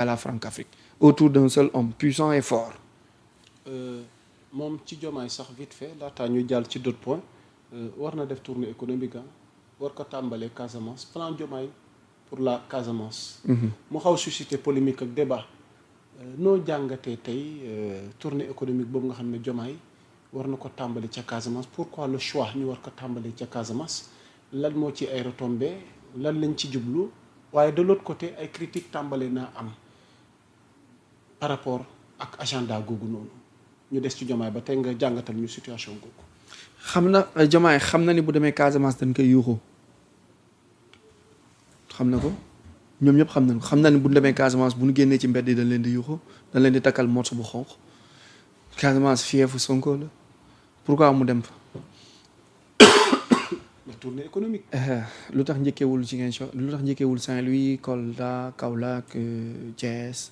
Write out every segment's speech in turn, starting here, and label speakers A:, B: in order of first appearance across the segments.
A: à la Françafrique autour d'un seul homme puissant et fort.
B: moom ci Diomaye sax vite fait laataa ñu jàll ci d'autres points war na def tournée économique war ko tàmbalee Casamance plan Diomaye pour la Casamance. mu xaw susciter polémique ak débat noo jàngatee tey tournée économique boobu nga xam ne Diomaye war na ko tàmbali ca Casamance pourquoi le choix ñu war ko tàmbali ca Casamance lan moo ci ay retombées lan lañ ci jublu waaye de l'autre côté ay critiques tàmbali naa am par rapport ak agenda googu noonu ñu des ci Diomaye ba tey nga jàngatal ñu situation googu.
A: xam na Diomaye xam na ni bu demee Casamance dañ koy yuuxu xam na ko ñoom ñëpp xam nañ ko xam na ni bu demee Casamance bu ñu génnee ci mbedd yi dañ leen di yuuxu dañ leen di takkal morceau bu xonq Casamance fiefu Sonko la pourquoi mu dem fa.
B: mais tournée économique.
A: lu tax njëkkeewul Ziguinchor lu tax njëkkeewul Saint-Louis Kolda Kaolack Thiès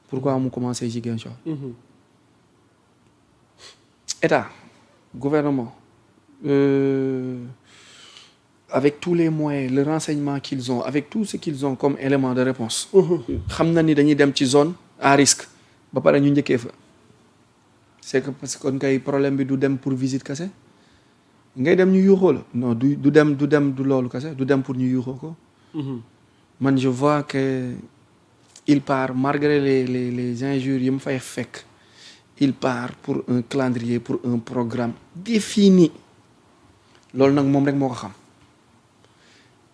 A: pourquoi mu commencé Ziguinchor. État gouvernement avec tous les moyens le renseignement qu'ils ont avec tout ce qu'ils ont comme élément de réponse xam na ni dañuy dem ci zone à risque ba pare ñu njëkkee fa c'est que parce que kon kay problème bi du dem pour visite kese ngay dem ñu yuuxoo la non du dem du loolu kese du dem pour ñu yuuxoo ko man je vois que il part malgré les injures yi mu fay fekk il part pour un calendrier pour un programme défini loolu nag moom rek moo ko xam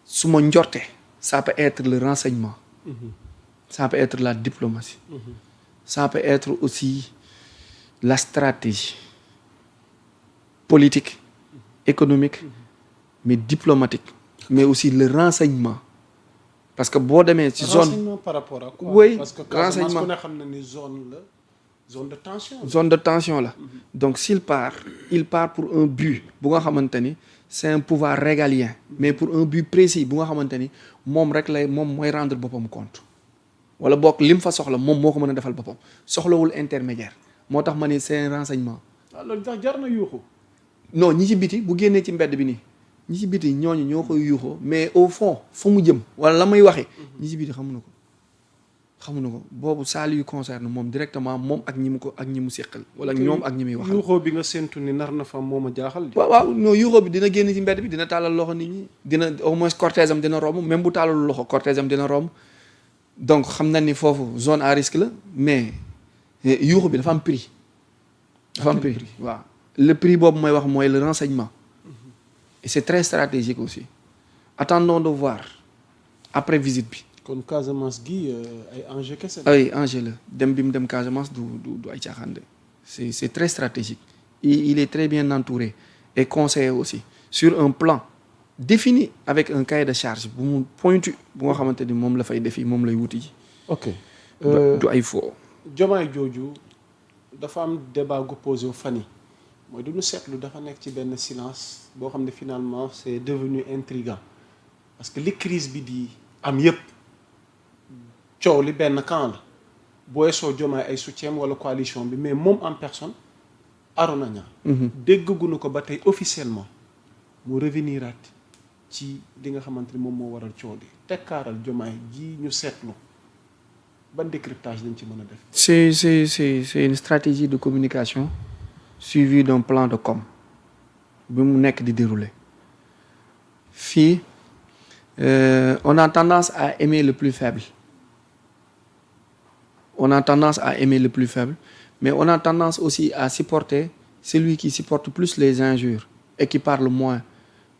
A: su ma njorte ça peut être le renseignement ça peut être la diplomatie ça peut être aussi la stratégie politique économique mais diplomatique mais aussi le renseignement parce que boo demee ci zone
B: renseignement par rapport à quoi?
A: Oui,
B: parce que
A: renseignement.
B: ku ne xam na ni zone la zone de tension.
A: zone de tension la donc s'il part il part pour un but bu nga xamante ni c'est un pouvoir régalien mais pour un but précis bu nga xamante ni moom rek lay moom mooy rendre boppam compte wala bokk li mu fa soxla moom moo ko mën a defal boppam soxlawul intermédiaire moo tax ma ni c'est un renseignement.
B: loolu tax jar na yuuxu.
A: non ñi ci biti bu génnee ci mbedd bi nii ñi ci biti ñooñu ñoo koy yuuxoo mais au fond fa mu jëm wala la muy waxee ñi ci biti xamuñu ko boobu ça lui concerne moom directement moom ak ñi mu seqal wala ñoom ak ñi muy waxal.
B: yuuxoo bi nga séntu ni nar na fa moom a jaaxal.
A: waaw non yuuxoo bi dina génn ci mbedd bi dina tàllal loxo nit ñi dina au moins cortège am dina romb même bu tàllalu loxo cortège am dina romb donc xam na ni foofu zone à risque la mais yuuxu bi dafa am prix. dafa am prix waaw le prix boobu mooy wax mooy le renseignement et c'est très stratégique aussi attendons de voir après visite bi.
B: kon Casamance gi ay enjeu kese.
A: ay enjeu la dem bi mu dem Casamance du ay caaxaan de c'est très stratégique il est très bien entouré et conseillé aussi sur un plan défini avec un cahier de charge bu mu pointu bu nga xamante ni moom la fay defi moom lay wuti ji.
B: ok
A: du ay faux.
B: Diomaye jooju dafa am débat gu posé wu fan yi mooy du ñu seetlu dafa nekk ci benn silence boo xam ne finalement c'est devenu intriguant parce que li crise bi di am yépp coow li benn camp la booy soo Diomaye ay soutien wala coalition bi mais moom en personne Arona Niang déggaguñu ko ba tey officiellement mu reveniraat ci li nga xamante ni moom moo waral coow li tekkaaral Diomaye ji ñu seetlu ban décryptage lañ ci mën a def.
A: c'est une stratégie de communication suivie d'un plan de com bi mu nekk di dérouler fii on a tendance à aimer le plus faible. On a tendance à aimer le plus faible, mais on a tendance aussi à supporter celui qui supporte plus les injures et qui parle moins.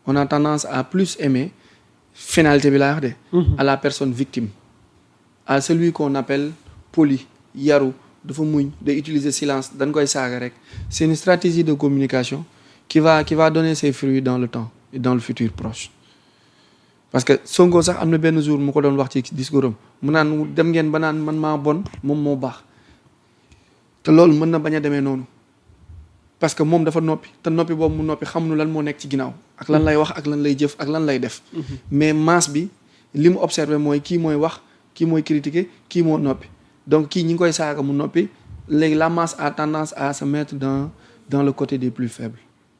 A: On a tendance à plus aimer, finalité bi laa wax de, à la personne victime, à celui qu'on appelle poli, yaru, dafa muñ, day utiliser silence, dañ koy saaga rek. C'est une stratégie de communication qui va donner ses fruits dans le temps et dans le futur proche. Parce que Sonko sax am na benn jour mu ko doon wax ci discours am mu naan dem ngeen ba naan man maa bon moom moo baax te loolu mën na bañ a demee noonu parce que moom dafa noppi te noppi boobu mu noppi xamuñu lan moo nekk ci ginnaaw ak lan lay wax ak lan lay jëf ak lan lay def. mais masse bi li mu observé mooy kii mooy wax kii mooy critiquer kii moo noppi donc kii ñi ngi koy saaga mu noppi léegi la masse a tendance à se mettre dans le côté des plus faibles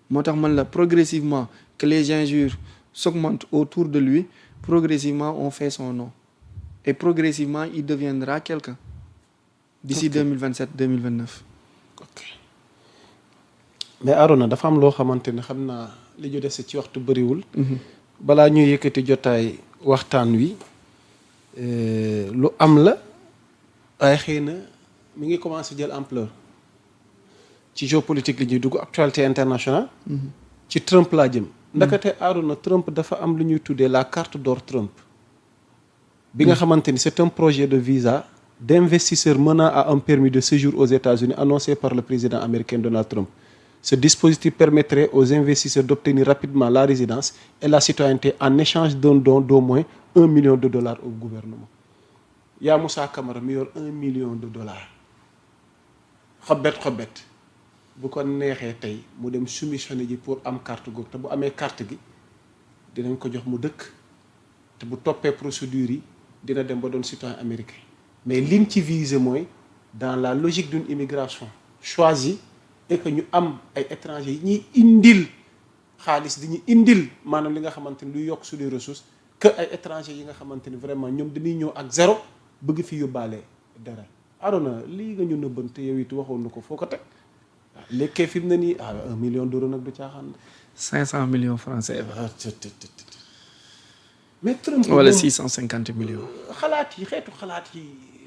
A: moo tax man la progressivement que les injures s'augmente autour de lui, progressivement on fait son nom. et progressivement il deviendra quelqu'un d'ici 2027 2029.
B: ok mais Arona dafa am loo xamante ne xam naa li ñu dese ci waxtu bëriwul. balaa ñuy yëkkati jotaay waxtaan wi lu am la waaye xëy na mi ngi commencé jël ampleur ci géopolitique li ñuy dugg actualité internationale. ci Trump laa jëm. ndakate Arona Trump dafa am lu ñuy tuddee la carte d'or Trump. bi nga xamante ni c'est un projet de visa d'investisseur menant à un permis de séjour aux États-Unis annoncé par le président américain Donald Trump. Ce dispositif permettrait aux investisseurs d'obtenir rapidement la résidence et la citoyenneté en échange d'un don d'au moins $1 million au gouvernement. yaa Moussa Camara mi yor $1 million xobet bu ko neexee tey mu dem soumissionné ji pour am carte googu te bu amee carte gi dinañ ko jox mu dëkk te bu toppee procédure yi dina dem ba doon citoyen américain mais liñ ci visé mooy dans la logique d'une immigration choisie et que ñu am ay étrangers yi ñuy indil xaalis di ñu indil maanaam li nga xamante ni luy yokk suñuy ressources que ay étrangers yi nga xamante ni vraiment ñoom dañuy ñëw ak zéro bëgg fi yóbbaale dara. Arona lii nga ñu nëbbante yow it waxoon na ko foo ko teg lékkee fi mu ne nii $1 million nag du caaxaan.
A: 500 millions francs CFA.
B: mais Trump
A: wala 650 millions.
B: xalaat yi xeetu xalaat yi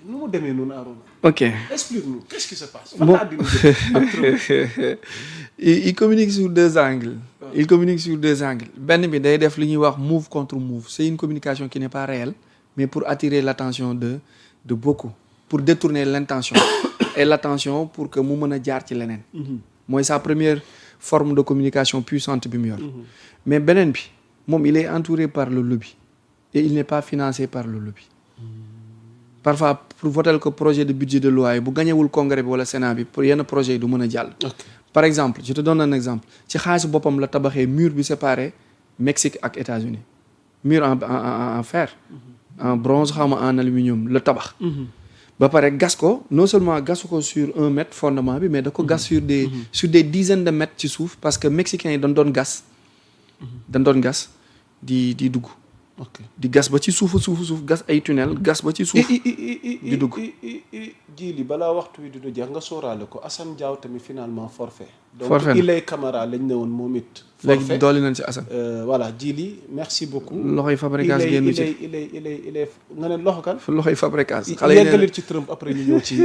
B: nu mu demee noonu Arona.
A: ok
B: explique-nous qu'est-ce qui se passe.
A: bon
B: Trump.
A: il communique sur deux angles. il communique sur deux angles. benn bi day def li ñuy wax move contre move c'est une communication qui n'est pas réelle mais pour attirer l'attention de beaucoup pour détourner l'intention et l'attention pour que mu mën a jaar ci leneen. mooy sa première forme de communication puissante bi mu yor. mais beneen bi moom il est entouré par le lobby et il n'est pas financé par le lobby. parfois pour voter ko projet de budget de loi yi bu gañewul congrès bi wala sénat bi pour yenn projet yi du mën a jàll. par exemple je te donne un exemple ci xaalisu boppam la tabaxee mur bi séparé Mexique ak États-Unis mur en fer. en bronze xaw ma en aluminium la tabax. ba pare gas ko non seulement gasu ko sur 1 mètre fondement bi mais da ko gas sur des dizaines de mètres ci suuf parce que mexicains yi dañ doon gas. dañ doon gas di dugg. di gas ba ci suuf gas ay tunnel gas ba ci suuf. di dugg
B: ji li balaa waxtu wi di du jeex nga sóoraale ko Assane Diaw tamit finalement forfait.
A: forfait
B: donc Ilay Camara lañ ne woon moom it.
A: léegi dooli nañ ci Assane.
B: voilà ji li merci beaucoup.
A: loxoy Fabregas génn ci
B: Ilay nga ne loxo kan.
A: loxoy Fabregas.
B: xale yi yeggalit ci Trump après ñu ñëw ci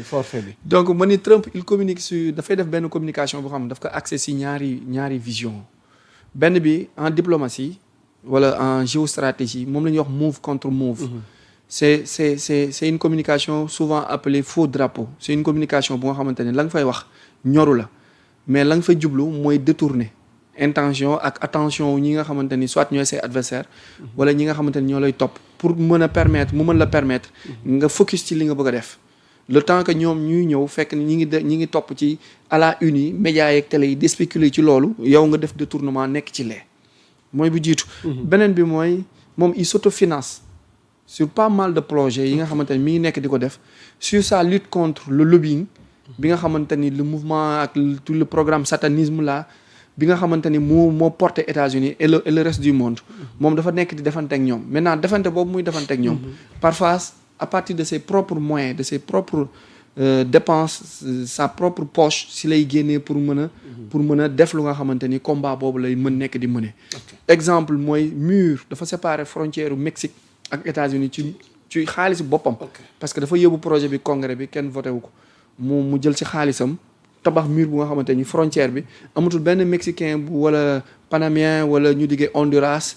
B: forfait bi.
A: donc ma ni Trump il communique sur dafay def benn communication boo xam ne daf ko accès si ñaari vision benn bi en diplomatie. wala en géostratégie moom la ñuy wax move contre move. c'est une communication souvent appelée faux drapeau c'est une communication bu nga xamante ne la nga fay wax ñoru la mais la nga fay jublu mooy détourner intention ak attention ñi nga xamante ni soit ñooy say adversaire wala ñi nga xamante ni ñoo lay topp pour mu mën la permettre nga focus ci li nga bëgg a def le temps que ñoom ñuy ñëw fekk ñi ngi topp ci à la une yi médias yeeg télé yi di spéculer ci loolu yow nga def détournement nekk ci lee mooy bu jiitu. beneen bi mooy moom il s'autofinance sur pas mal de projets yi nga xamante ni mi ngi nekk di ko def sur sa lutte contre le lobbying bi nga xamante ni le mouvement ak tout le programme satanisme là bi nga xamante ni moo porté États-Unis et le reste du monde moom dafa nekk di defante ak ñoom maintenant defante boobu muy defante ak ñoom parfois à partir de ses propres moyens de ses propres dépenses sa propre poche si lay génnee pour mën a def lu nga xamante ni combat boobu lay mën nekk di mëne exemple mooy mur dafa séparer frontière u Mexique ak États-Unis ci xaalis boppam parce que dafa yóbbu projet bi congrès bi kenn voté wu ko mu jël ci xaalisam tabax mur bu nga xamante ni frontière bi amatul benn mexicain bu wala panamien wala ñu diggee Honduras